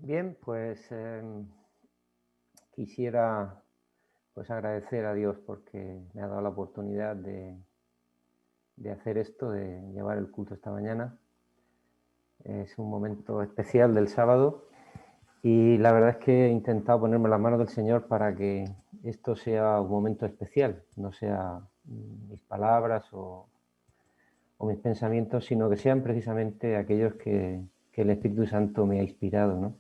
Bien, pues quisiera pues agradecer a Dios porque me ha dado la oportunidad de hacer esto, de llevar el culto esta mañana. Es un momento especial del sábado y la verdad es que he intentado ponerme en las manos del Señor para que esto sea un momento especial, no sea mis palabras o mis pensamientos, sino que sean precisamente aquellos que el Espíritu Santo me ha inspirado, ¿no?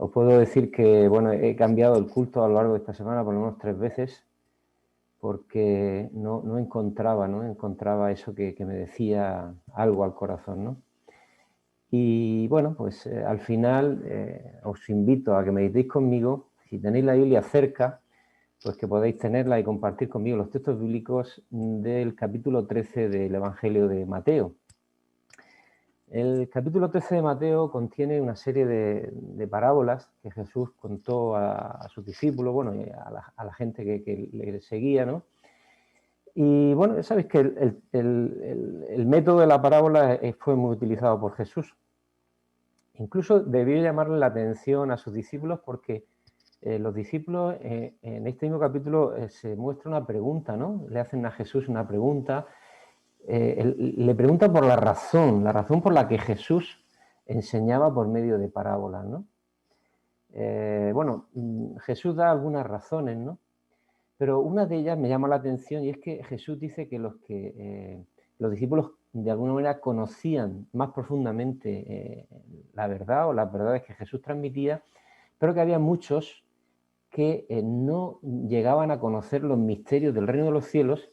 Os puedo decir que, bueno, he cambiado el culto a lo largo de esta semana por lo menos 3 veces porque no encontraba eso que me decía algo al corazón, ¿no? Y bueno, pues al final os invito a que meditéis conmigo. Si tenéis la Biblia cerca, pues que podéis tenerla y compartir conmigo los textos bíblicos del capítulo 13 del Evangelio de Mateo. El capítulo 13 de Mateo contiene una serie de parábolas que Jesús contó a sus discípulos, bueno, y a la gente que le seguía, ¿no? Y bueno, sabéis que el método de la parábola fue muy utilizado por Jesús. Incluso debió llamarle la atención a sus discípulos porque los discípulos en este mismo capítulo se muestra una pregunta, ¿no? Le hacen a Jesús una pregunta. Le pregunta por la razón por la que Jesús enseñaba por medio de parábolas, ¿no? Bueno, Jesús da algunas razones, ¿no? Pero una de ellas me llama la atención y es que Jesús dice que los discípulos de alguna manera conocían más profundamente la verdad o las verdades que Jesús transmitía, pero que había muchos que no llegaban a conocer los misterios del reino de los cielos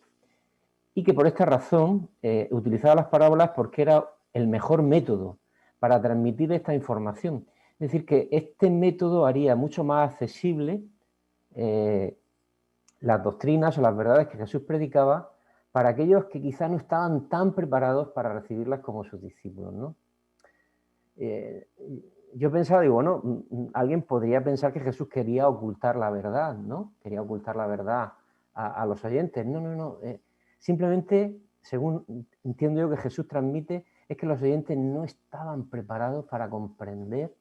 y que por esta razón utilizaba las parábolas porque era el mejor método para transmitir esta información. Es decir, que este método haría mucho más accesible las doctrinas o las verdades que Jesús predicaba para aquellos que quizás no estaban tan preparados para recibirlas como sus discípulos, ¿no? Yo pensaba, digo, bueno, alguien podría pensar que Jesús quería ocultar la verdad, ¿no? Quería ocultar la verdad a los oyentes. No. Simplemente, según entiendo yo que Jesús transmite, es que los oyentes no estaban preparados para comprender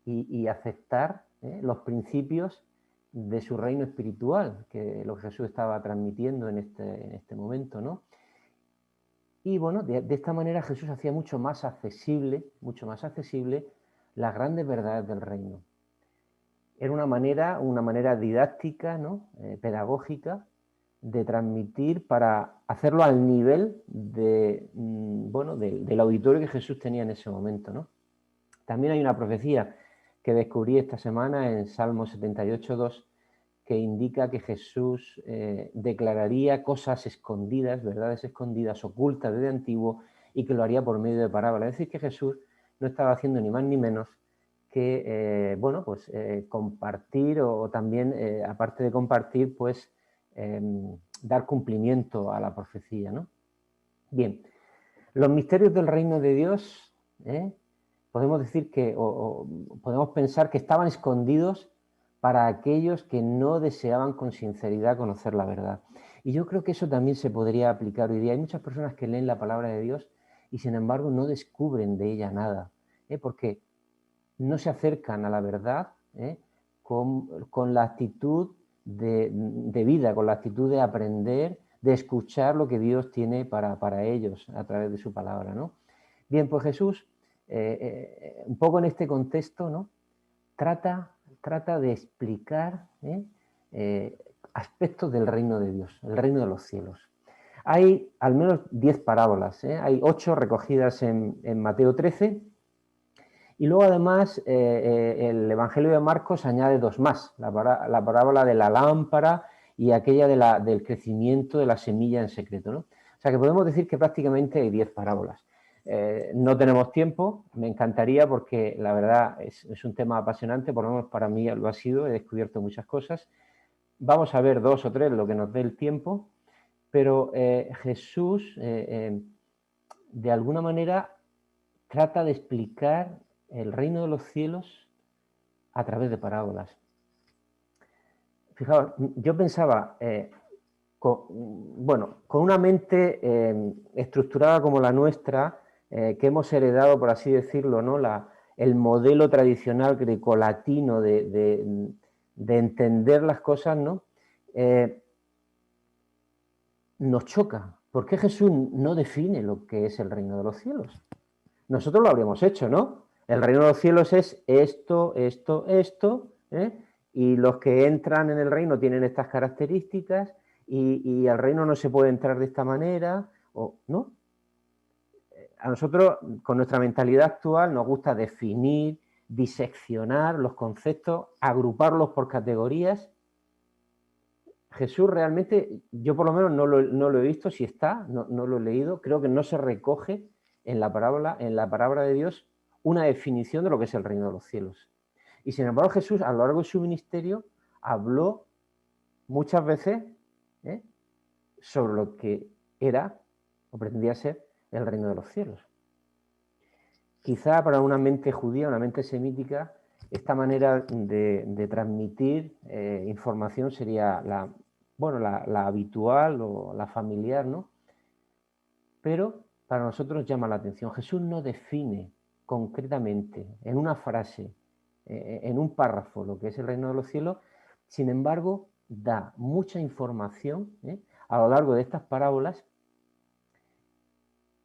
y aceptar los principios de su reino espiritual, que lo que Jesús estaba transmitiendo en este momento, ¿no? Y bueno, de esta manera Jesús hacía mucho más accesible las grandes verdades del reino. Era una manera didáctica, ¿no? Pedagógica, de transmitir para hacerlo al nivel del auditorio que Jesús tenía en ese momento, ¿no? También hay una profecía que descubrí esta semana en Salmo 78:2 que indica que Jesús declararía cosas escondidas, verdades escondidas, ocultas desde antiguo, y que lo haría por medio de parábolas. Es decir, que Jesús no estaba haciendo ni más ni menos que, compartir o también, aparte de compartir, pues dar cumplimiento a la profecía, ¿no? Bien, los misterios del reino de Dios, podemos decir que, o podemos pensar que estaban escondidos para aquellos que no deseaban con sinceridad conocer la verdad. Y yo creo que eso también se podría aplicar hoy día. Hay muchas personas que leen la palabra de Dios y sin embargo no descubren de ella nada, porque no se acercan a la verdad con la actitud de vida, con la actitud de aprender, de escuchar lo que Dios tiene para ellos a través de su palabra, ¿no? Bien, pues Jesús, un poco en este contexto, ¿no? Trata de explicar aspectos del reino de Dios, el reino de los cielos. Hay al menos 10 parábolas, hay 8 recogidas en Mateo 13, y luego además el Evangelio de Marcos añade 2 más, la parábola de la lámpara y aquella del crecimiento de la semilla en secreto, ¿no? O sea que podemos decir que prácticamente hay 10 parábolas. No tenemos tiempo, me encantaría porque la verdad es un tema apasionante, por lo menos para mí lo ha sido, he descubierto muchas cosas. Vamos a ver 2 o 3 lo que nos dé el tiempo, pero Jesús de alguna manera trata de explicar el reino de los cielos a través de parábolas. Fijaos, yo pensaba, con una mente estructurada como la nuestra, que hemos heredado, por así decirlo, ¿no? el modelo tradicional grecolatino de entender las cosas, ¿no? Nos choca. ¿Por qué Jesús no define lo que es el reino de los cielos? Nosotros lo habríamos hecho, ¿no? El reino de los cielos es esto, esto, esto, y los que entran en el reino tienen estas características, y al reino no se puede entrar de esta manera, o no. A nosotros, con nuestra mentalidad actual, nos gusta definir, diseccionar los conceptos, agruparlos por categorías. Jesús realmente, yo por lo menos no lo he visto, si está, no lo he leído, creo que no se recoge en la palabra de Dios, una definición de lo que es el reino de los cielos. Y sin embargo Jesús, a lo largo de su ministerio, habló muchas veces sobre lo que era o pretendía ser el reino de los cielos. Quizá para una mente judía, una mente semítica, esta manera de transmitir información sería la habitual o la familiar, ¿no? Pero para nosotros llama la atención. Jesús no define concretamente, en una frase, en un párrafo, lo que es el reino de los cielos. Sin embargo, da mucha información a lo largo de estas parábolas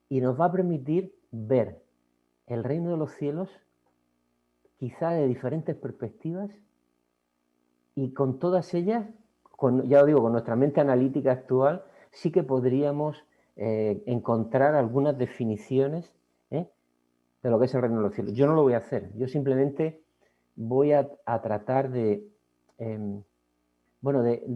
y nos va a permitir ver el reino de los cielos quizá de diferentes perspectivas, y con todas ellas, ya lo digo, con nuestra mente analítica actual, sí que podríamos encontrar algunas definiciones de lo que es el reino de los cielos. Yo no lo voy a hacer, yo simplemente voy a tratar de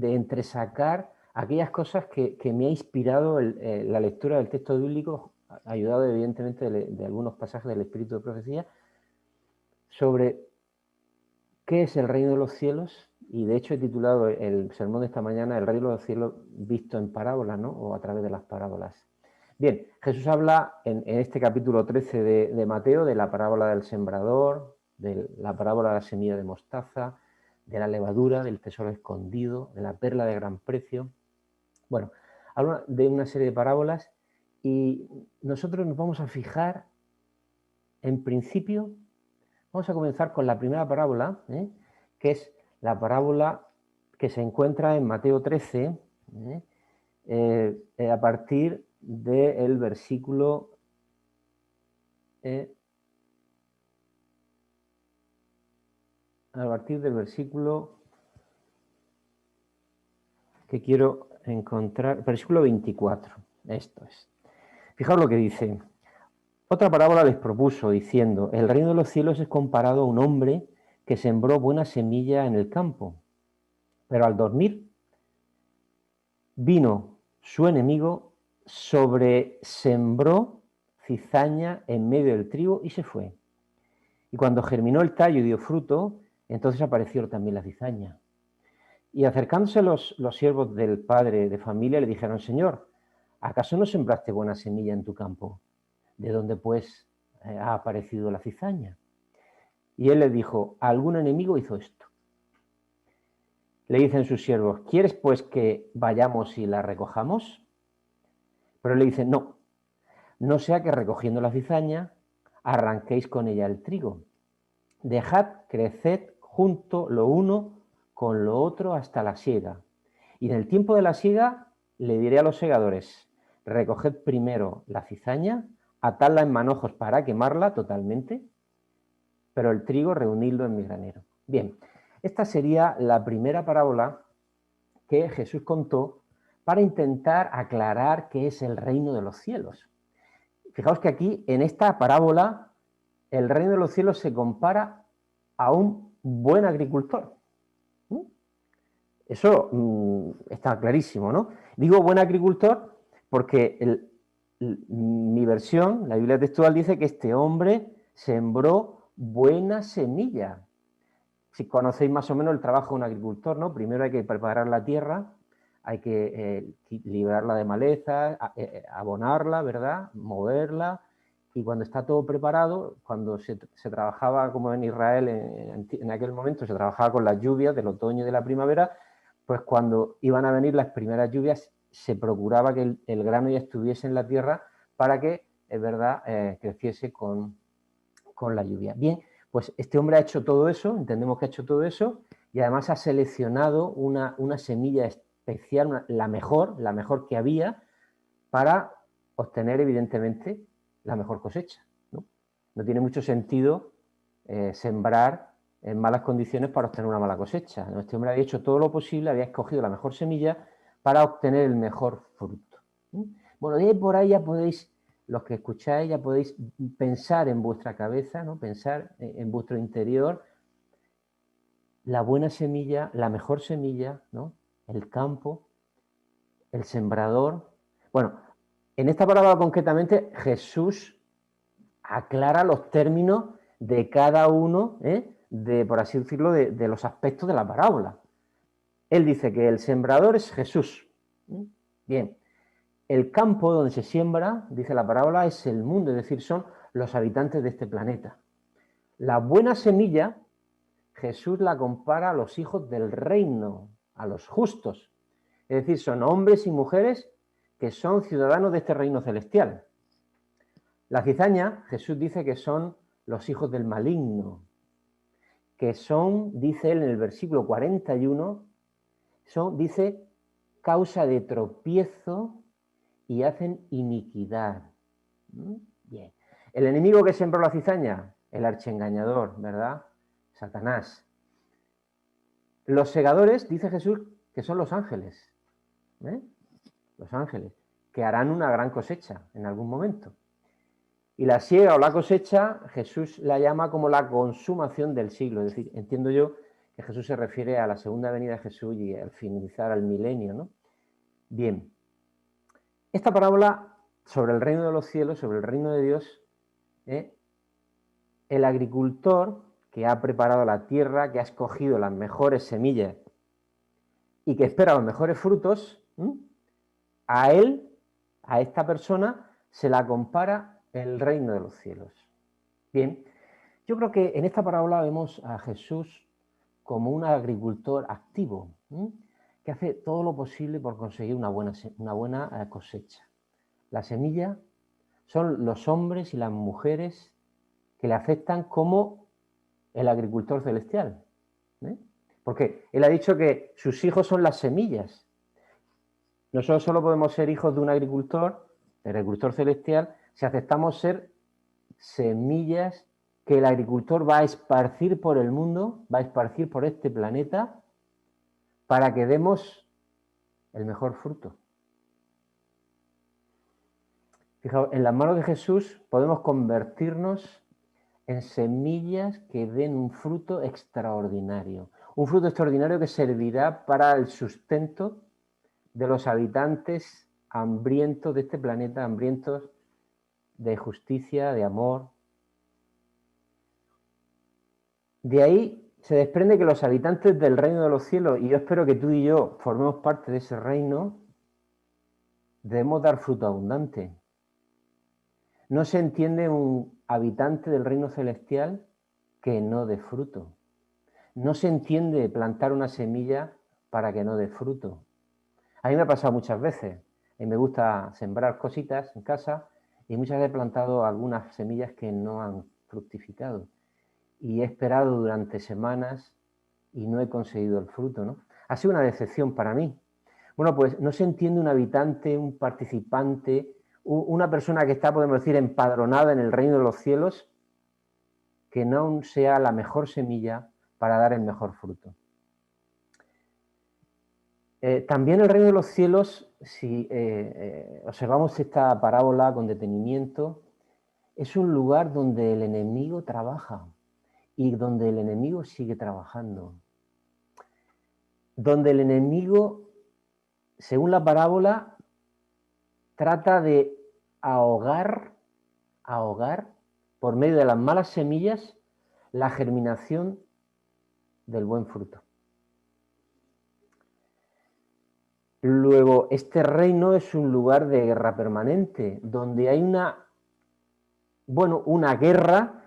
entresacar aquellas cosas que me ha inspirado la lectura del texto bíblico, ayudado evidentemente de algunos pasajes del Espíritu de Profecía, sobre qué es el reino de los cielos. Y de hecho he titulado el sermón de esta mañana El reino de los cielos visto en parábolas, ¿no? O a través de las parábolas. Bien, Jesús habla en este capítulo 13 de Mateo de la parábola del sembrador, de la parábola de la semilla de mostaza, de la levadura, del tesoro escondido, de la perla de gran precio. Bueno, habla de una serie de parábolas y nosotros nos vamos a fijar, en principio, vamos a comenzar con la primera parábola, que es la parábola que se encuentra en Mateo 13, a partir del versículo que quiero encontrar, versículo 24. Esto es. Fijaos lo que dice. Otra parábola les propuso, diciendo: el reino de los cielos es comparado a un hombre que sembró buena semilla en el campo, pero al dormir vino su enemigo, sembró cizaña en medio del trigo y se fue. Y cuando germinó el tallo y dio fruto, entonces apareció también la cizaña. Y acercándose los siervos del padre de familia le dijeron: Señor, ¿acaso no sembraste buena semilla en tu campo? ¿De dónde pues ha aparecido la cizaña? Y él le dijo: algún enemigo hizo esto. Le dicen sus siervos: ¿quieres pues que vayamos y la recojamos? Pero le dicen: no sea que recogiendo la cizaña arranquéis con ella el trigo. Dejad crecer junto lo uno con lo otro hasta la siega. Y en el tiempo de la siega le diré a los segadores: recoged primero la cizaña, atadla en manojos para quemarla totalmente, pero el trigo reunidlo en mi granero. Bien, esta sería la primera parábola que Jesús contó para intentar aclarar qué es el reino de los cielos. Fijaos que aquí, en esta parábola, el reino de los cielos se compara a un buen agricultor. Eso está clarísimo, ¿no? Digo buen agricultor porque mi versión, la Biblia textual, dice que este hombre sembró buena semilla. Si conocéis más o menos el trabajo de un agricultor, ¿no? Primero hay que preparar la tierra, hay que liberarla de malezas, abonarla, ¿verdad? Moverla, y cuando está todo preparado, cuando se trabajaba, como en Israel en aquel momento, se trabajaba con las lluvias del otoño y de la primavera, pues cuando iban a venir las primeras lluvias, se procuraba que el grano ya estuviese en la tierra para que, es verdad, creciese con con la lluvia. Bien, pues este hombre ha hecho todo eso, entendemos que ha hecho todo eso, y además ha seleccionado una semilla especial, la mejor que había, para obtener, evidentemente, la mejor cosecha. No tiene mucho sentido sembrar en malas condiciones para obtener una mala cosecha. Este hombre había hecho todo lo posible, había escogido la mejor semilla para obtener el mejor fruto. Bueno, de ahí por ahí ya podéis, los que escucháis, ya podéis pensar en vuestra cabeza, ¿no? Pensar en vuestro interior la buena semilla, la mejor semilla, ¿no? El campo, el sembrador. Bueno, en esta parábola concretamente Jesús aclara los términos de cada uno, de, por así decirlo, de los aspectos de la parábola. Él dice que el sembrador es Jesús. Bien, el campo donde se siembra, dice la parábola, es el mundo, es decir, son los habitantes de este planeta. La buena semilla, Jesús la compara a los hijos del reino, a los justos. Es decir, son hombres y mujeres que son ciudadanos de este reino celestial. La cizaña, Jesús dice que son los hijos del maligno, que son, dice él en el versículo 41, son, dice, causa de tropiezo y hacen iniquidad. Bien. El enemigo que sembró la cizaña, el archiengañador, ¿verdad? Satanás. Los segadores, dice Jesús, que son los ángeles. Los ángeles, que harán una gran cosecha en algún momento. Y la siega o la cosecha, Jesús la llama como la consumación del siglo. Es decir, entiendo yo que Jesús se refiere a la segunda venida de Jesús y al finalizar al milenio, ¿no? Bien. Esta parábola sobre el reino de los cielos, sobre el reino de Dios, el agricultor que ha preparado la tierra, que ha escogido las mejores semillas y que espera los mejores frutos, a él, a esta persona, se la compara el reino de los cielos. Bien, yo creo que en esta parábola vemos a Jesús como un agricultor activo, que hace todo lo posible por conseguir una buena cosecha. La semilla son los hombres y las mujeres que le aceptan como el agricultor celestial. Porque él ha dicho que sus hijos son las semillas. Nosotros solo podemos ser hijos de un agricultor, el agricultor celestial, si aceptamos ser semillas que el agricultor va a esparcir por el mundo, va a esparcir por este planeta, para que demos el mejor fruto. Fijaos, en las manos de Jesús podemos convertirnos en semillas que den un fruto extraordinario. Un fruto extraordinario que servirá para el sustento de los habitantes hambrientos de este planeta, hambrientos de justicia, de amor. De ahí se desprende que los habitantes del reino de los cielos, y yo espero que tú y yo formemos parte de ese reino, debemos dar fruto abundante. No se entiende un habitante del reino celestial que no dé fruto. No se entiende plantar una semilla para que no dé fruto. A mí me ha pasado muchas veces. Y me gusta sembrar cositas en casa y muchas veces he plantado algunas semillas que no han fructificado. Y he esperado durante semanas y no he conseguido el fruto, ¿no? Ha sido una decepción para mí. Bueno, pues no se entiende un habitante, un participante, una persona que está, podemos decir, empadronada en el reino de los cielos, que no sea la mejor semilla para dar el mejor fruto. También el reino de los cielos, si observamos esta parábola con detenimiento, es un lugar donde el enemigo trabaja y donde el enemigo sigue trabajando. Donde el enemigo, según la parábola, trata de ahogar por medio de las malas semillas la germinación del buen fruto. Luego, este reino es un lugar de guerra permanente, donde hay una guerra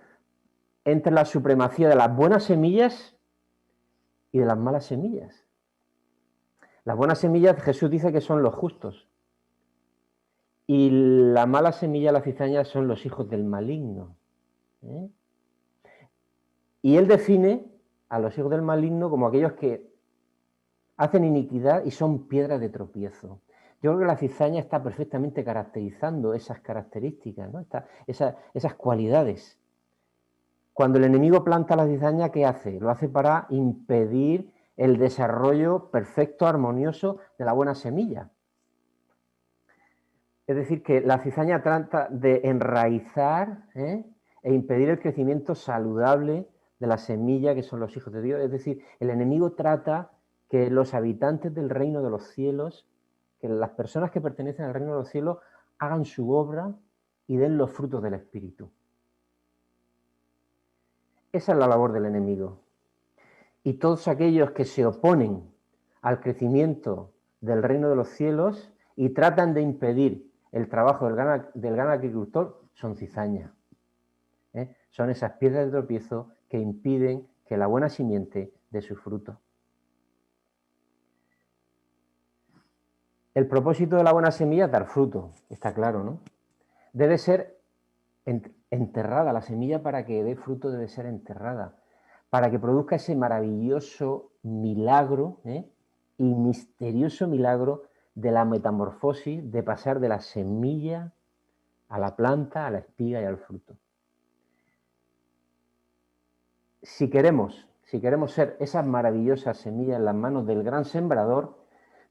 entre la supremacía de las buenas semillas y de las malas semillas. Las buenas semillas, Jesús dice que son los justos. Y la mala semilla, la cizaña, son los hijos del maligno. Y él define a los hijos del maligno como aquellos que hacen iniquidad y son piedras de tropiezo. Yo creo que la cizaña está perfectamente caracterizando esas características, ¿no? Esas cualidades. Cuando el enemigo planta la cizaña, ¿qué hace? Lo hace para impedir el desarrollo perfecto, armonioso de la buena semilla. Es decir, que la cizaña trata de enraizar e impedir el crecimiento saludable de la semilla que son los hijos de Dios. Es decir, el enemigo trata que los habitantes del reino de los cielos, que las personas que pertenecen al reino de los cielos, hagan su obra y den los frutos del Espíritu. Esa es la labor del enemigo. Y todos aquellos que se oponen al crecimiento del reino de los cielos y tratan de impedir el trabajo del gran agricultor son cizaña. Son esas piedras de tropiezo que impiden que la buena simiente dé su fruto. El propósito de la buena semilla es dar fruto, está claro, ¿no? Debe ser enterrada, la semilla para que dé fruto debe ser enterrada, para que produzca ese maravilloso milagro y misterioso milagro de la metamorfosis, de pasar de la semilla a la planta, a la espiga y al fruto. Si queremos ser esas maravillosas semillas en las manos del gran sembrador,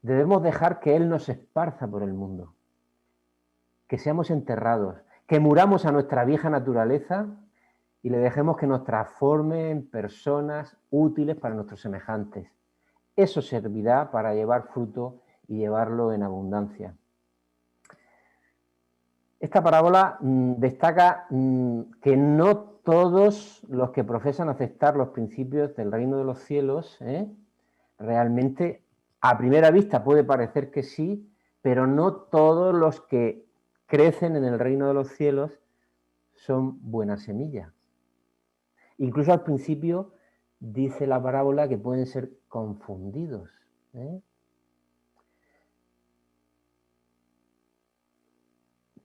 debemos dejar que Él nos esparza por el mundo, que seamos enterrados, que muramos a nuestra vieja naturaleza y le dejemos que nos transforme en personas útiles para nuestros semejantes. Eso servirá para llevar fruto y llevarlo en abundancia. Esta parábola destaca que no todos los que profesan aceptar los principios del reino de los cielos, realmente a primera vista puede parecer que sí, pero no todos los que crecen en el reino de los cielos son buena semilla. Incluso al principio dice la parábola que pueden ser confundidos.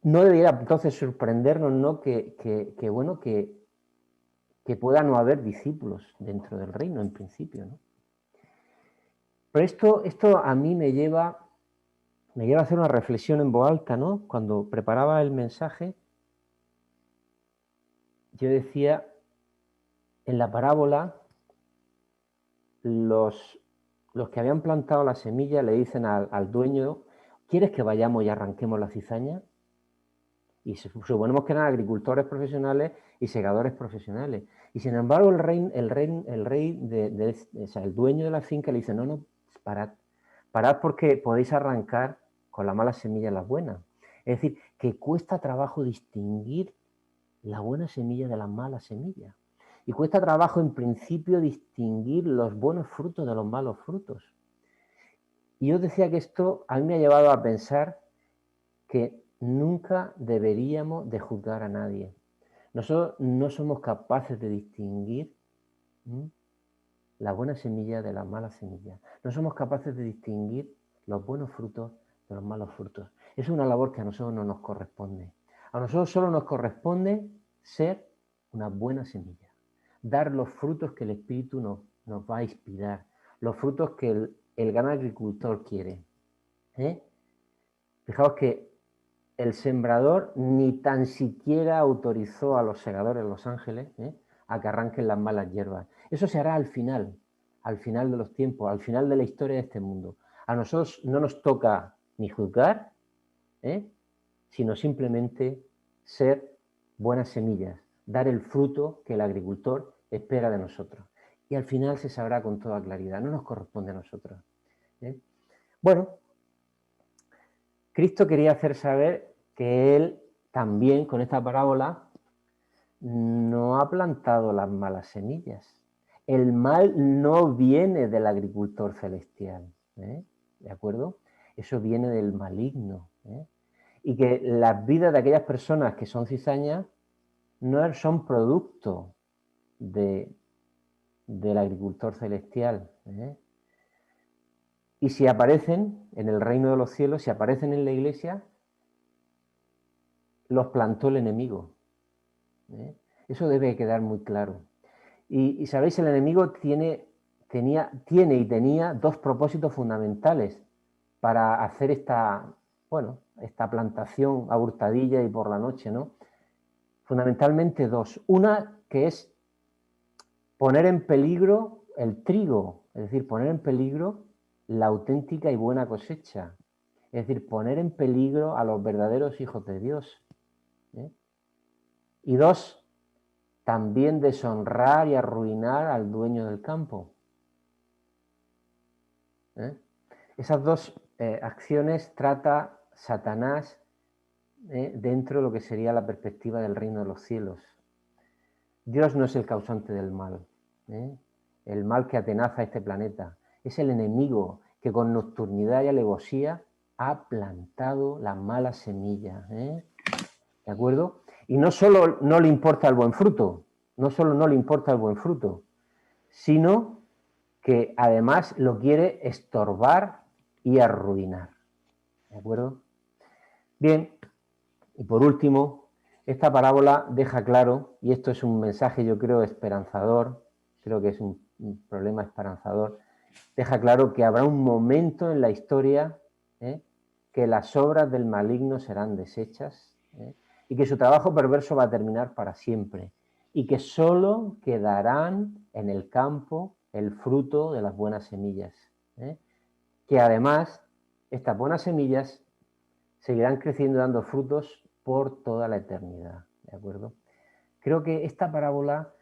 No debería entonces sorprendernos, ¿no? que pueda no haber discípulos dentro del reino en principio, ¿no? Pero esto a mí me lleva a hacer una reflexión en voz alta, ¿no? Cuando preparaba el mensaje, yo decía, en la parábola, los que habían plantado la semilla le dicen al dueño, ¿quieres que vayamos y arranquemos la cizaña? Y suponemos que eran agricultores profesionales y segadores profesionales. Y sin embargo el dueño de la finca le dice, no, parad porque podéis arrancar con la mala semilla las buenas. Es decir, que cuesta trabajo distinguir la buena semilla de la mala semilla. Y cuesta trabajo en principio distinguir los buenos frutos de los malos frutos. Y yo decía que esto a mí me ha llevado a pensar que nunca deberíamos de juzgar a nadie. Nosotros no somos capaces de distinguir la buena semilla de la mala semilla. No somos capaces de distinguir los buenos frutos de los malos frutos. Es una labor que a nosotros no nos corresponde. A nosotros solo nos corresponde ser una buena semilla. Dar los frutos que el Espíritu nos va a inspirar. Los frutos que el gran agricultor quiere. Fijaos que el sembrador ni tan siquiera autorizó a los segadores, los ángeles, a que arranquen las malas hierbas. Eso se hará al final de los tiempos, al final de la historia de este mundo. A nosotros no nos toca ni juzgar, sino simplemente ser buenas semillas, dar el fruto que el agricultor espera de nosotros. Y al final se sabrá con toda claridad, no nos corresponde a nosotros. Bueno, Cristo quería hacer saber que Él también, con esta parábola, no ha plantado las malas semillas. El mal no viene del agricultor celestial, ¿de acuerdo? Eso viene del maligno. Y que las vidas de aquellas personas que son cizañas no son producto del agricultor celestial. Y si aparecen en el reino de los cielos, si aparecen en la iglesia, los plantó el enemigo. Eso debe quedar muy claro. Y sabéis, el enemigo tiene y tenía dos propósitos fundamentales para hacer esta plantación a hurtadilla y por la noche, ¿no? Fundamentalmente dos. Una, que es poner en peligro el trigo, es decir, poner en peligro la auténtica y buena cosecha. Es decir, poner en peligro a los verdaderos hijos de Dios. Y dos, también deshonrar y arruinar al dueño del campo. Esas dos acciones trata Satanás dentro de lo que sería la perspectiva del reino de los cielos. Dios no es el causante del mal, el mal que atenaza este planeta. Es el enemigo que con nocturnidad y alevosía ha plantado la mala semilla. ¿De acuerdo? Y no solo no le importa el buen fruto, sino que además lo quiere estorbar y arruinar. ¿De acuerdo? Bien, y por último, esta parábola deja claro, y esto es un mensaje yo creo esperanzador, creo que es un problema esperanzador, deja claro que habrá un momento en la historia que las obras del maligno serán deshechas y que su trabajo perverso va a terminar para siempre y que solo quedarán en el campo el fruto de las buenas semillas. Que además estas buenas semillas seguirán creciendo y dando frutos por toda la eternidad. ¿De acuerdo? Creo que esta parábola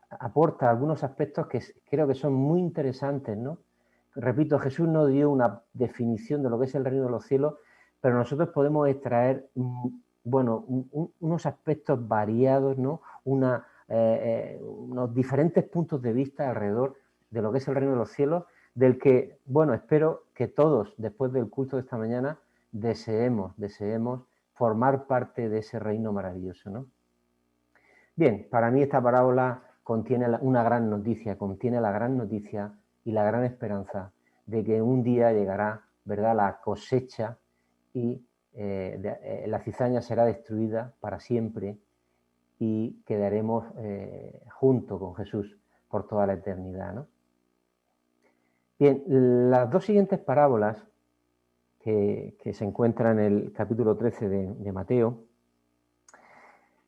aporta algunos aspectos que creo que son muy interesantes, ¿no? Repito, Jesús no dio una definición de lo que es el reino de los cielos, pero nosotros podemos extraer, unos aspectos variados, ¿no? Unos diferentes puntos de vista alrededor de lo que es el reino de los cielos, del que, espero que todos, después del culto de esta mañana, deseemos formar parte de ese reino maravilloso, ¿no? Bien, para mí esta parábola contiene una gran noticia, contiene la gran noticia y la gran esperanza de que un día llegará, ¿verdad?, la cosecha y la cizaña será destruida para siempre y quedaremos junto con Jesús por toda la eternidad, ¿no? Bien, las dos siguientes parábolas que se encuentran en el capítulo 13 de Mateo,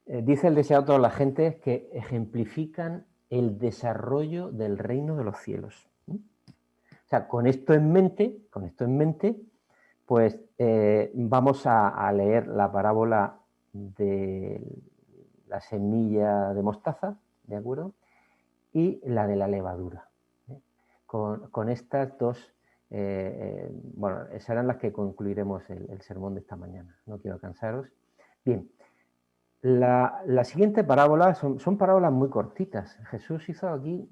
dice el deseado a todas las gentes que ejemplifican el desarrollo del reino de los cielos. O sea, con esto en mente, pues vamos a leer la parábola de la semilla de mostaza, ¿de acuerdo? Y la de la levadura. Con estas dos, serán las que concluiremos el sermón de esta mañana. No quiero cansaros. Bien. La siguiente parábola son parábolas muy cortitas. Jesús hizo aquí,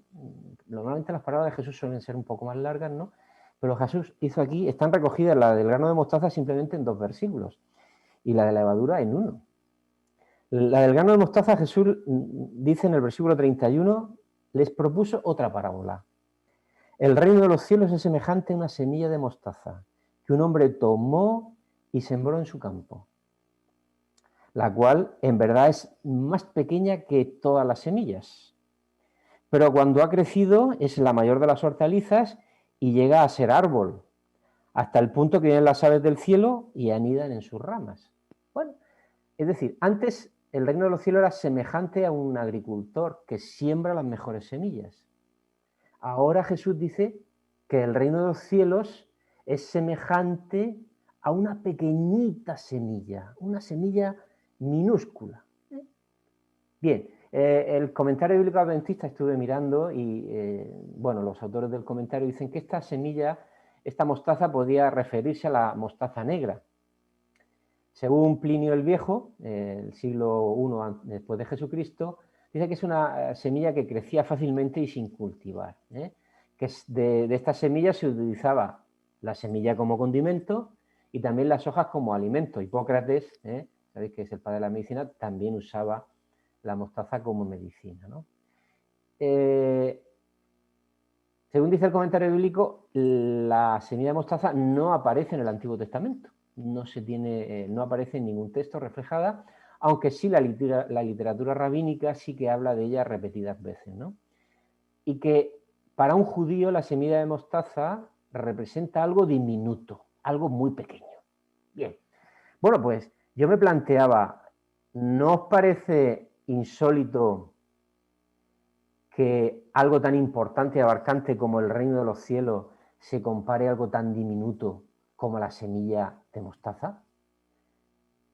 normalmente las parábolas de Jesús suelen ser un poco más largas, ¿no? Pero Jesús hizo aquí, están recogidas la del grano de mostaza simplemente en 2 versículos y la de la levadura en 1. La del grano de mostaza, Jesús dice en el versículo 31, les propuso otra parábola. El reino de los cielos es semejante a una semilla de mostaza que un hombre tomó y sembró en su campo, la cual en verdad es más pequeña que todas las semillas. Pero cuando ha crecido es la mayor de las hortalizas y llega a ser árbol, hasta el punto que vienen las aves del cielo y anidan en sus ramas. Bueno, es decir, antes el reino de los cielos era semejante a un agricultor que siembra las mejores semillas. Ahora Jesús dice que el reino de los cielos es semejante a una pequeñita semilla, una semilla minúscula. Bien, el comentario bíblico adventista estuve mirando y, los autores del comentario dicen que esta semilla, esta mostaza, podía referirse a la mostaza negra. Según Plinio el Viejo, el siglo I después de Jesucristo, dice que es una semilla que crecía fácilmente y sin cultivar. Que de estas semillas se utilizaba la semilla como condimento y también las hojas como alimento. Hipócrates, sabéis que es el padre de la medicina, también usaba la mostaza como medicina, ¿no? Según dice el comentario bíblico, la semilla de mostaza no aparece en el Antiguo Testamento. No aparece en ningún texto reflejada, aunque sí la literatura rabínica sí que habla de ella repetidas veces, ¿no? y que para un judío la semilla de mostaza representa algo diminuto, algo muy pequeño. Bien, bueno, pues yo me planteaba, ¿no os parece insólito que algo tan importante y abarcante como el reino de los cielos se compare a algo tan diminuto como la semilla de mostaza?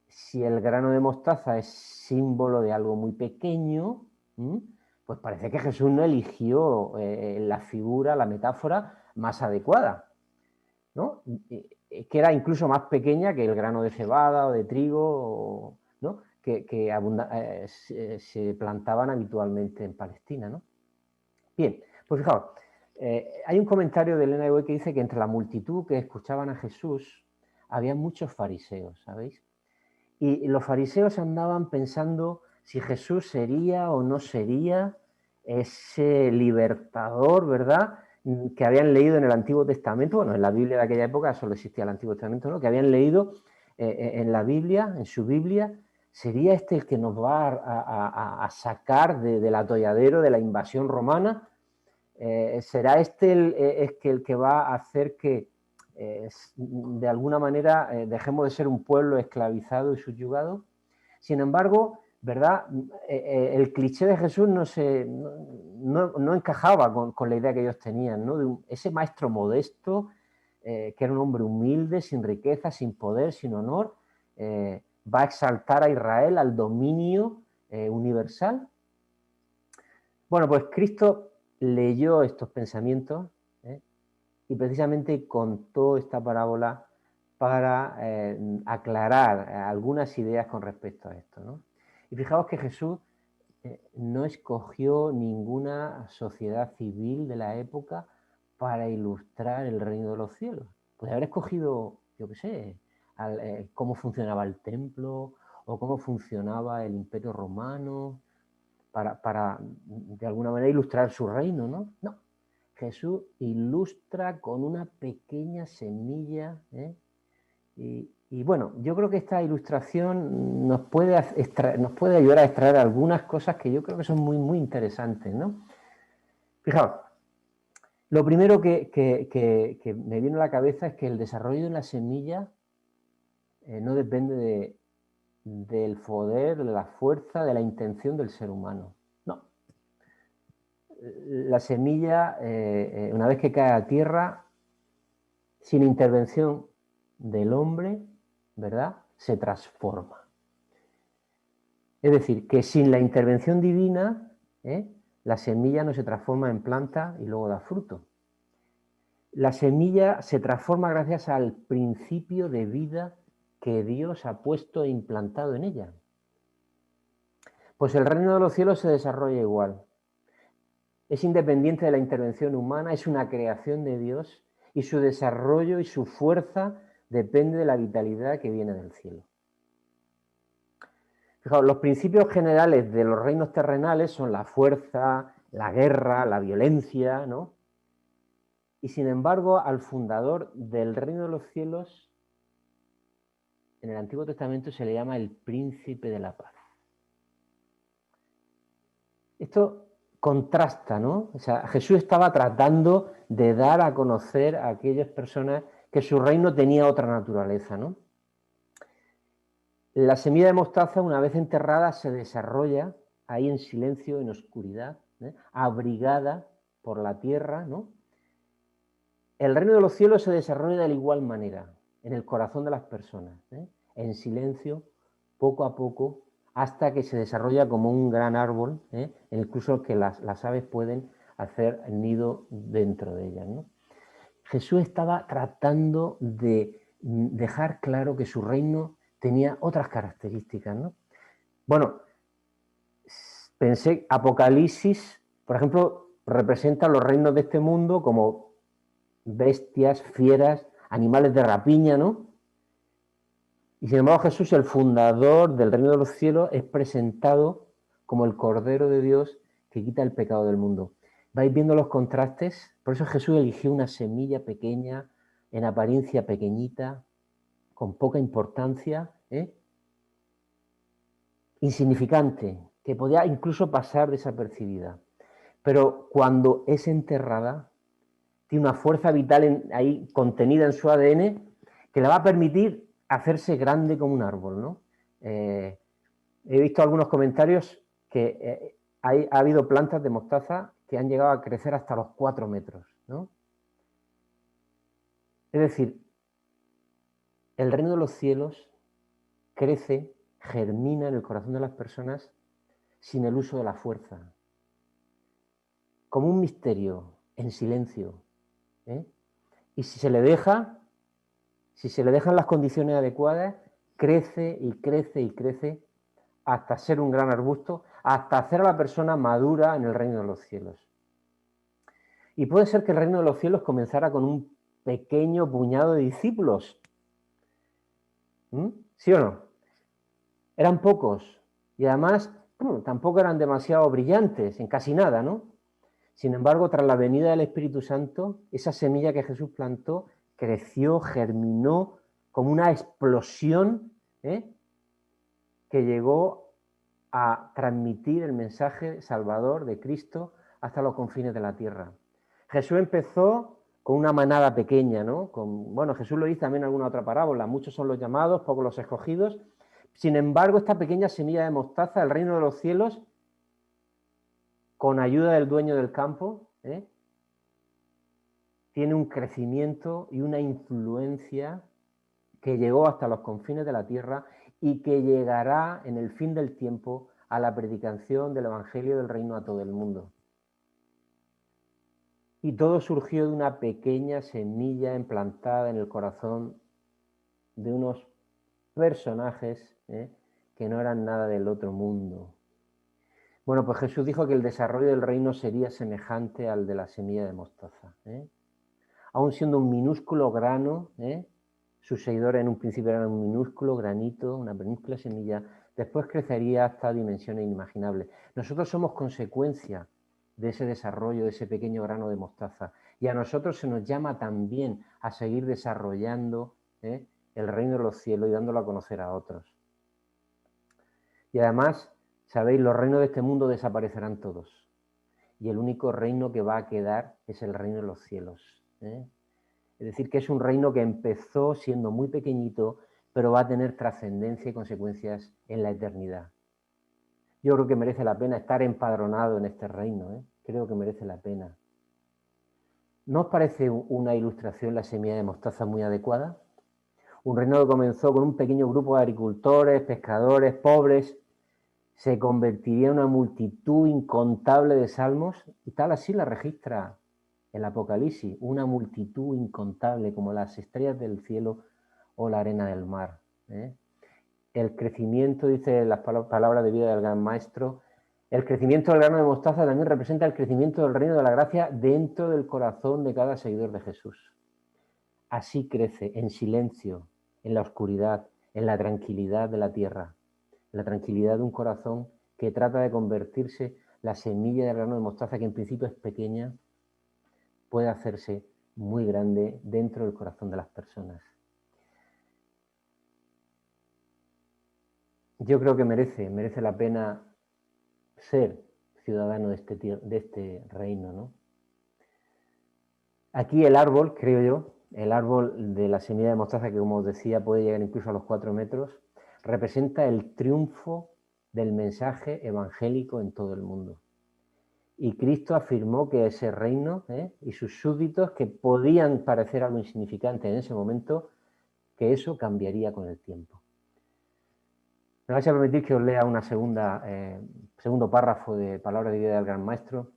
Si el grano de mostaza es símbolo de algo muy pequeño, pues parece que Jesús no eligió la figura, la metáfora más adecuada, ¿no? Que era incluso más pequeña que el grano de cebada o de trigo, ¿no? que se plantaban habitualmente en Palestina, ¿no? Bien, pues fijaos, hay un comentario de Elena de White que dice que entre la multitud que escuchaban a Jesús había muchos fariseos, ¿sabéis? Y los fariseos andaban pensando si Jesús sería o no sería ese libertador, ¿verdad?, que habían leído en el Antiguo Testamento. Bueno, en la Biblia de aquella época solo existía el Antiguo Testamento, ¿no?, que habían leído en la Biblia, en su Biblia. ¿Sería este el que nos va a sacar del atolladero de la invasión romana? ¿Será este el que va a hacer que de alguna manera dejemos de ser un pueblo esclavizado y subyugado? Sin embargo, ¿verdad?, el cliché de Jesús no encajaba con la idea que ellos tenían, ¿no?, de ese maestro modesto, que era un hombre humilde, sin riqueza, sin poder, sin honor, va a exaltar a Israel al dominio universal. Bueno, pues Cristo leyó estos pensamientos y precisamente contó esta parábola para aclarar algunas ideas con respecto a esto, ¿no? Y fijaos que Jesús no escogió ninguna sociedad civil de la época para ilustrar el reino de los cielos. Podría haber escogido, yo qué sé, cómo funcionaba el templo o cómo funcionaba el imperio romano para de alguna manera ilustrar su reino, ¿no? No. Jesús ilustra con una pequeña semilla, y bueno, yo creo que esta ilustración nos puede ayudar a extraer algunas cosas que yo creo que son muy, muy interesantes, ¿no? Fijaos, lo primero que me viene a la cabeza es que el desarrollo de la semilla no depende del poder, de la fuerza, de la intención del ser humano. No. La semilla, una vez que cae a tierra, sin intervención del hombre, ¿verdad?, se transforma. Es decir, que sin la intervención divina, la semilla no se transforma en planta y luego da fruto. La semilla se transforma gracias al principio de vida que Dios ha puesto e implantado en ella. Pues el reino de los cielos se desarrolla igual. Es independiente de la intervención humana, es una creación de Dios y su desarrollo y su fuerza depende de la vitalidad que viene del cielo. Fijaos, los principios generales de los reinos terrenales son la fuerza, la guerra, la violencia, ¿no? Y sin embargo, al fundador del reino de los cielos, en el Antiguo Testamento se le llama el príncipe de la paz. Esto contrasta, ¿no? O sea, Jesús estaba tratando de dar a conocer a aquellas personas que su reino tenía otra naturaleza, ¿no? La semilla de mostaza, una vez enterrada, se desarrolla ahí en silencio, en oscuridad, abrigada por la tierra, ¿no? El reino de los cielos se desarrolla de igual manera, en el corazón de las personas, en silencio, poco a poco, hasta que se desarrolla como un gran árbol, incluso que las aves pueden hacer nido dentro de ellas, ¿no? Jesús estaba tratando de dejar claro que su reino tenía otras características, ¿no? Bueno, pensé, Apocalipsis, por ejemplo, representa los reinos de este mundo como bestias, fieras, animales de rapiña, ¿no? Y sin embargo Jesús, el fundador del reino de los cielos, es presentado como el Cordero de Dios que quita el pecado del mundo. ¿Vais viendo los contrastes? Por eso Jesús eligió una semilla pequeña, en apariencia pequeñita, con poca importancia, insignificante, que podía incluso pasar desapercibida. pero cuando es enterrada, tiene una fuerza vital ahí contenida en su ADN que le va a permitir hacerse grande como un árbol, ¿no? He visto algunos comentarios que ha habido plantas de mostaza que han llegado a crecer hasta los 4 metros, ¿no? Es decir, el reino de los cielos crece, germina en el corazón de las personas sin el uso de la fuerza, como un misterio, en silencio, ¿eh? Y si se le dejan las condiciones adecuadas, crece y crece y crece hasta ser un gran arbusto, hasta hacer a la persona madura en el reino de los cielos. Y puede ser que el reino de los cielos comenzara con un pequeño puñado de discípulos. ¿Sí o no? Eran pocos y además tampoco eran demasiado brillantes en casi nada, ¿no? Sin embargo, tras la venida del Espíritu Santo, esa semilla que Jesús plantó creció, germinó como una explosión, que llegó a transmitir el mensaje salvador de Cristo hasta los confines de la tierra. Jesús empezó con una manada pequeña, ¿no? Jesús lo dice también en alguna otra parábola, muchos son los llamados, pocos los escogidos. Sin embargo, esta pequeña semilla de mostaza, el reino de los cielos, con ayuda del dueño del campo, tiene un crecimiento y una influencia que llegó hasta los confines de la tierra y que llegará en el fin del tiempo a la predicación del Evangelio del Reino a todo el mundo. Y todo surgió de una pequeña semilla implantada en el corazón de unos personajes que no eran nada del otro mundo. Bueno, pues Jesús dijo que el desarrollo del reino sería semejante al de la semilla de mostaza. Aún siendo un minúsculo grano, sus seguidores en un principio eran un minúsculo granito, una minúscula semilla, después crecería hasta dimensiones inimaginables. Nosotros somos consecuencia de ese desarrollo, de ese pequeño grano de mostaza. Y a nosotros se nos llama también a seguir desarrollando el reino de los cielos y dándolo a conocer a otros. Y además, sabéis, los reinos de este mundo desaparecerán todos. Y el único reino que va a quedar es el reino de los cielos. Es decir, que es un reino que empezó siendo muy pequeñito, pero va a tener trascendencia y consecuencias en la eternidad. Yo creo que merece la pena estar empadronado en este reino, creo que merece la pena. ¿No os parece una ilustración la semilla de mostaza muy adecuada? Un reino que comenzó con un pequeño grupo de agricultores, pescadores, pobres, se convertiría en una multitud incontable de salmos, y tal así la registra el Apocalipsis, una multitud incontable como las estrellas del cielo o la arena del mar. El crecimiento, dice las palabras de vida del gran maestro, el crecimiento del grano de mostaza también representa el crecimiento del reino de la gracia dentro del corazón de cada seguidor de Jesús. Así crece en silencio, en la oscuridad, en la tranquilidad de la tierra, en la tranquilidad de un corazón que trata de convertirse la semilla del grano de mostaza, que en principio es pequeña, puede hacerse muy grande dentro del corazón de las personas. Yo creo que merece la pena ser ciudadano de este reino, ¿no? Aquí el árbol, creo yo, el árbol de la semilla de mostaza, que como os decía puede llegar incluso a los 4 metros, representa el triunfo del mensaje evangélico en todo el mundo. Y Cristo afirmó que ese reino y sus súbditos, que podían parecer algo insignificante en ese momento, que eso cambiaría con el tiempo. Me vais a permitir que os lea una segundo párrafo de Palabra de Vida del Gran Maestro.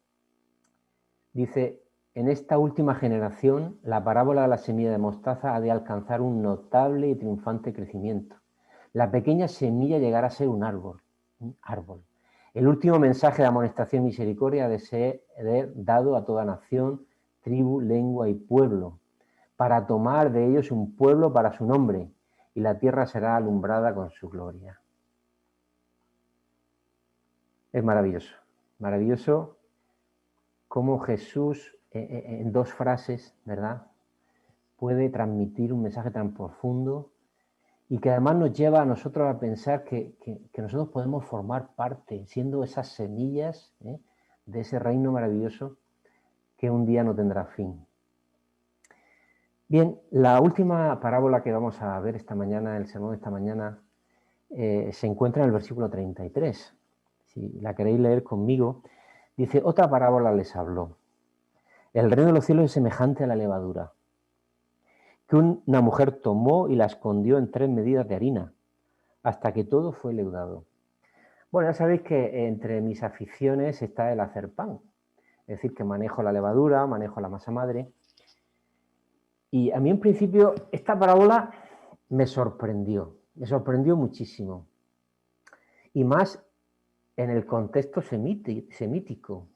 Dice: en esta última generación, la parábola de la semilla de mostaza ha de alcanzar un notable y triunfante crecimiento. La pequeña semilla llegará a ser un árbol. El último mensaje de amonestación y misericordia ha de ser dado a toda nación, tribu, lengua y pueblo, para tomar de ellos un pueblo para su nombre, y la tierra será alumbrada con su gloria. Es maravilloso, maravilloso cómo Jesús, en 2 frases, ¿verdad?, puede transmitir un mensaje tan profundo y que además nos lleva a nosotros a pensar que nosotros podemos formar parte, siendo esas semillas de ese reino maravilloso que un día no tendrá fin. Bien, la última parábola que vamos a ver esta mañana, el sermón de esta mañana, se encuentra en el versículo 33. Si la queréis leer conmigo, dice: otra parábola les habló. El reino de los cielos es semejante a la levadura, que una mujer tomó y la escondió en 3 medidas de harina, hasta que todo fue leudado. Bueno, ya sabéis que entre mis aficiones está el hacer pan. Es decir, que manejo la levadura, manejo la masa madre. Y a mí en principio esta parábola me sorprendió muchísimo. Y más en el contexto semítico.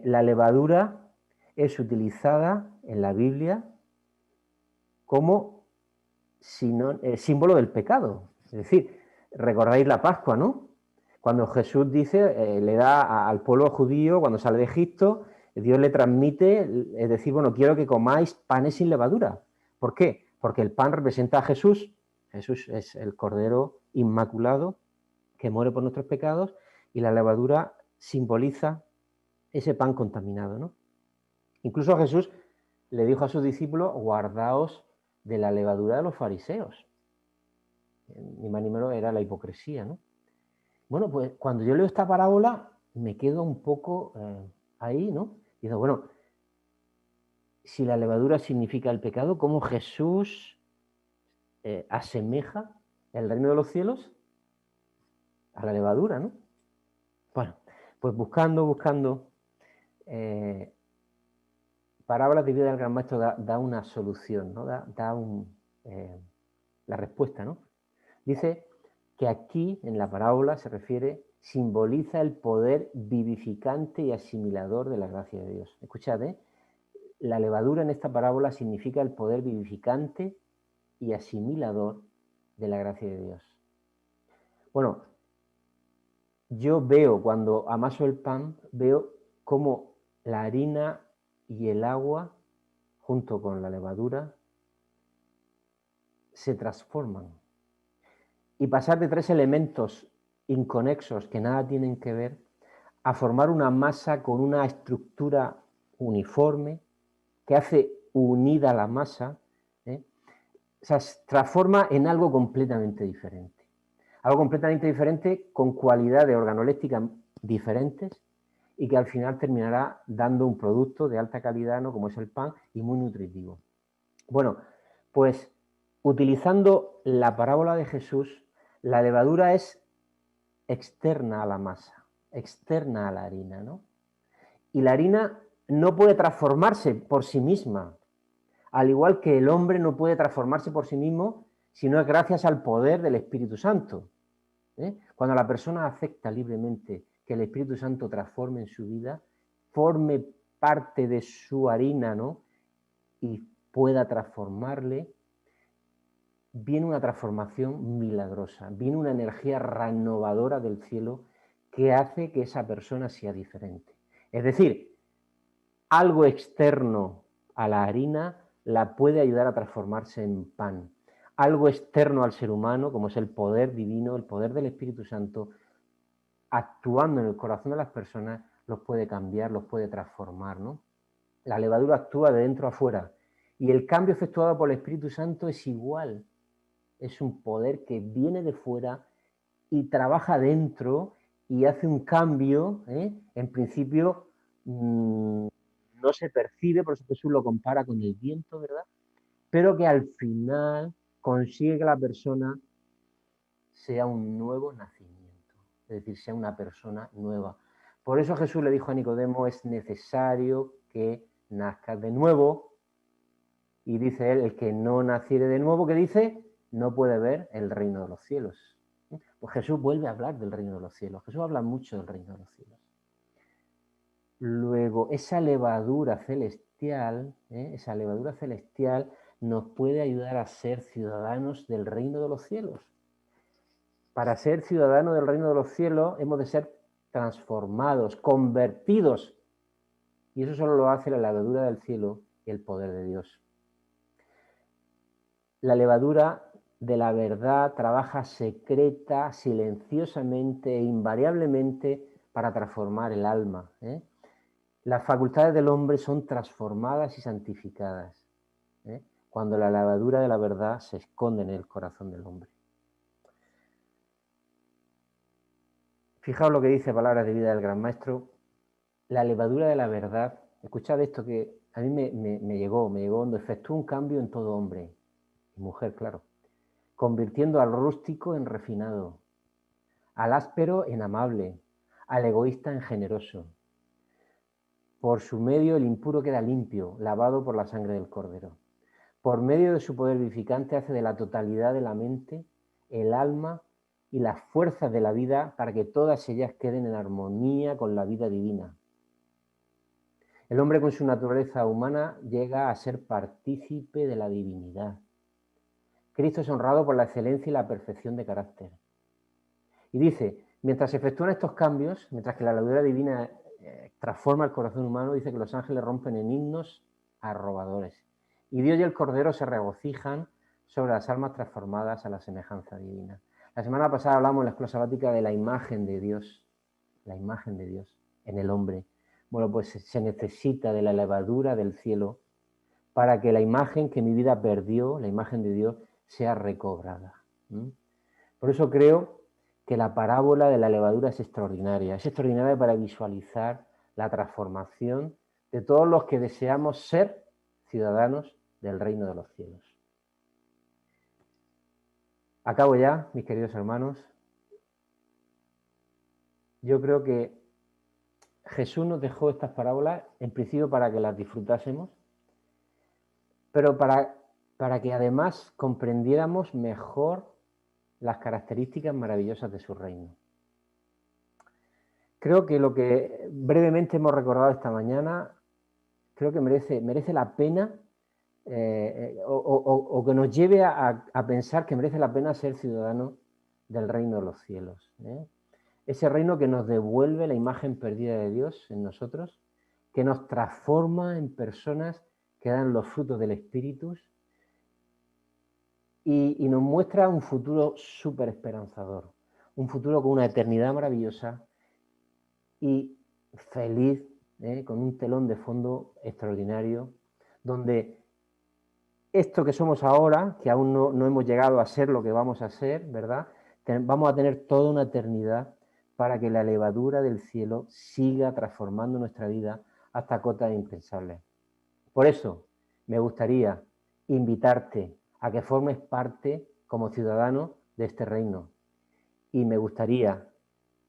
La levadura es utilizada en la Biblia como símbolo del pecado. Es decir, recordáis la Pascua, ¿no? Cuando Jesús dice, le da al pueblo judío, cuando sale de Egipto, Dios le transmite, es decir, bueno, quiero que comáis panes sin levadura. ¿Por qué? Porque el pan representa a Jesús. Jesús es el Cordero Inmaculado que muere por nuestros pecados, y la levadura simboliza ese pan contaminado, ¿no? Incluso Jesús le dijo a sus discípulos: guardaos de la levadura de los fariseos. Ni más ni menos era la hipocresía, ¿no? Bueno, pues cuando yo leo esta parábola me quedo un poco ahí, ¿no? Y digo, bueno, si la levadura significa el pecado, ¿cómo Jesús asemeja el reino de los cielos a la levadura, ¿no? Bueno, pues buscando, parábolas de vida del Gran Maestro da una solución, ¿no? Da la respuesta, ¿no? Dice que aquí, en la parábola, se refiere, simboliza el poder vivificante y asimilador de la gracia de Dios. Escuchad, la levadura en esta parábola significa el poder vivificante y asimilador de la gracia de Dios. Bueno, yo veo, cuando amaso el pan, veo cómo la harina y el agua, junto con la levadura, se transforman. Y pasar de 3 elementos inconexos que nada tienen que ver a formar una masa con una estructura uniforme que hace unida la masa, o sea, se transforma en algo completamente diferente. Algo completamente diferente con cualidades organolépticas diferentes y que al final terminará dando un producto de alta calidad, ¿no?, como es el pan, y muy nutritivo. Bueno, pues utilizando la parábola de Jesús, la levadura es externa a la masa, externa a la harina, ¿no? Y la harina no puede transformarse por sí misma, al igual que el hombre no puede transformarse por sí mismo si no es gracias al poder del Espíritu Santo. Cuando la persona acepta libremente que el Espíritu Santo transforme en su vida, forme parte de su harina, ¿no?, y pueda transformarle, viene una transformación milagrosa, viene una energía renovadora del cielo que hace que esa persona sea diferente. Es decir, algo externo a la harina la puede ayudar a transformarse en pan. Algo externo al ser humano, como es el poder divino, el poder del Espíritu Santo, actuando en el corazón de las personas, los puede cambiar, los puede transformar, ¿no? La levadura actúa de dentro a fuera y el cambio efectuado por el Espíritu Santo es igual. Es un poder que viene de fuera y trabaja dentro y hace un cambio, en principio no se percibe, por eso Jesús lo compara con el viento, ¿verdad? Pero que al final consigue que la persona sea un nuevo nacimiento, es decir, sea una persona nueva. Por eso Jesús le dijo a Nicodemo: es necesario que nazcas de nuevo. Y dice él: el que no naciere de nuevo, ¿qué dice? No puede ver el reino de los cielos. Pues Jesús vuelve a hablar del reino de los cielos. Jesús habla mucho del reino de los cielos. Luego, esa levadura celestial nos puede ayudar a ser ciudadanos del reino de los cielos. Para ser ciudadanos del reino de los cielos hemos de ser transformados, convertidos. Y eso solo lo hace la levadura del cielo y el poder de Dios. La levadura de la verdad trabaja secreta, silenciosamente e invariablemente para transformar el alma. Las facultades del hombre son transformadas y santificadas cuando la levadura de la verdad se esconde en el corazón del hombre. Fijaos lo que dice Palabras de Vida del Gran Maestro. La levadura de la verdad, escuchad esto que a mí me llegó cuando efectúa un cambio en todo hombre y mujer, claro, convirtiendo al rústico en refinado, al áspero en amable, al egoísta en generoso. Por su medio el impuro queda limpio, lavado por la sangre del Cordero. Por medio de su poder vivificante hace de la totalidad de la mente, el alma y las fuerzas de la vida para que todas ellas queden en armonía con la vida divina. El hombre con su naturaleza humana llega a ser partícipe de la divinidad. Cristo es honrado por la excelencia y la perfección de carácter. Y dice, mientras se efectúan estos cambios, mientras que la levadura divina transforma el corazón humano, dice que los ángeles rompen en himnos arrobadores. Y Dios y el Cordero se regocijan sobre las almas transformadas a la semejanza divina. La semana pasada hablamos en la escuela sabática de la imagen de Dios en el hombre. Bueno, pues se necesita de la levadura del cielo para que la imagen que mi vida perdió, la imagen de Dios, sea recobrada. Por eso creo que la parábola de la levadura es extraordinaria para visualizar la transformación de todos los que deseamos ser ciudadanos del reino de los cielos. Acabo ya, mis queridos hermanos. Yo creo que Jesús nos dejó estas parábolas, en principio para que las disfrutásemos, pero para que además comprendiéramos mejor las características maravillosas de su reino. Creo que lo que brevemente hemos recordado esta mañana, creo que merece la pena o que nos lleve a pensar que merece la pena ser ciudadano del reino de los cielos. Ese reino que nos devuelve la imagen perdida de Dios en nosotros, que nos transforma en personas que dan los frutos del Espíritu y nos muestra un futuro súper esperanzador, un futuro con una eternidad maravillosa y feliz, con un telón de fondo extraordinario, donde esto que somos ahora, que aún no hemos llegado a ser lo que vamos a ser, ¿verdad? Vamos a tener toda una eternidad para que la levadura del cielo siga transformando nuestra vida hasta cotas impensables. Por eso me gustaría invitarte a que formes parte como ciudadano de este reino. Y me gustaría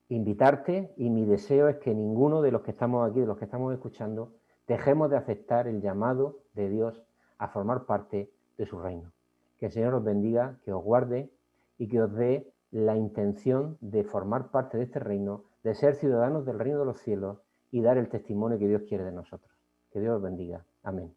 invitarte, y mi deseo es que ninguno de los que estamos aquí, de los que estamos escuchando, dejemos de aceptar el llamado de Dios a formar parte de su reino. Que el Señor os bendiga, que os guarde y que os dé la intención de formar parte de este reino, de ser ciudadanos del reino de los cielos y dar el testimonio que Dios quiere de nosotros. Que Dios os bendiga. Amén.